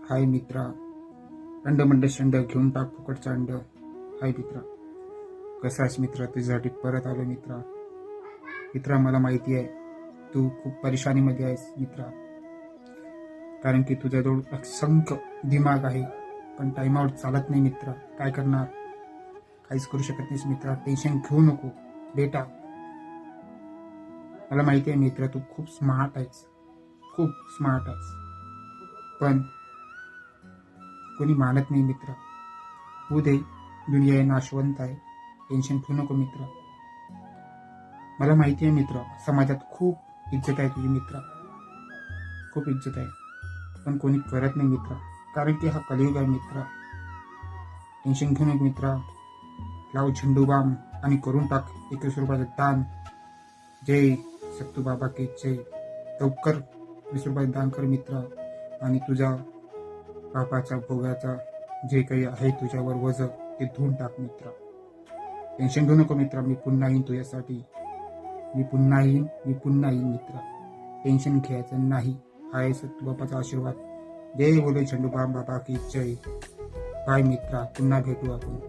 हाय मित्रा, अंड शंड घेऊन टाक फुकटचा अंड. हाय मित्रा, कसा आहेस मित्रा? तुझ्यासाठी परत आलो मित्रा. मित्रा, मला माहिती आहे तू खूप परेशानीमध्ये आहेस मित्रा, कारण की तुझ्याजवळ असंख्य दिमाग आहे पण टाइमआउट चालत नाही मित्रा. काय करणार? काहीच करू शकत नाहीस मित्रा. टेन्शन घेऊ नको बेटा. मला माहिती आहे मित्रा, तू खूप स्मार्ट आहेस, खूप स्मार्ट आहेस, पण कोणी मानत नाही मित्रा. होऊ दे, दुनिया नाशवंत आहे. टेन्शन घेऊ नको मित्रा. मला माहिती आहे मित्रा, समाजात खूप इज्जत आहे तुझी मित्रा, खूप इज्जत आहे, पण कोणी करत नाही मित्रा, कारण की हा कलियुग आहे मित्रा. टेन्शन घेऊ नको मित्रा. लाव झेंडू बाम आणि करून टाक 21 रुपयाचं दान. जय सत्तू बाबा की जय. लवकर 20 रुपये दान कर मित्रा, आणि तुझ्या पापाचा भोगाचा जे काही आहे तुझ्यावर वज ते धुवून टाक मित्रा. टेन्शन घेऊ नको मित्रा. मी पुन्हा येईन तुझ्यासाठी. मी पुन्हा येईन मित्रा. टेन्शन घ्यायचं नाही. आहे सत्तू बाबाचा आशीर्वाद. जय बोले झेंडू बाम बाबा की जय. बाय मित्रा, पुन्हा भेटू आपण.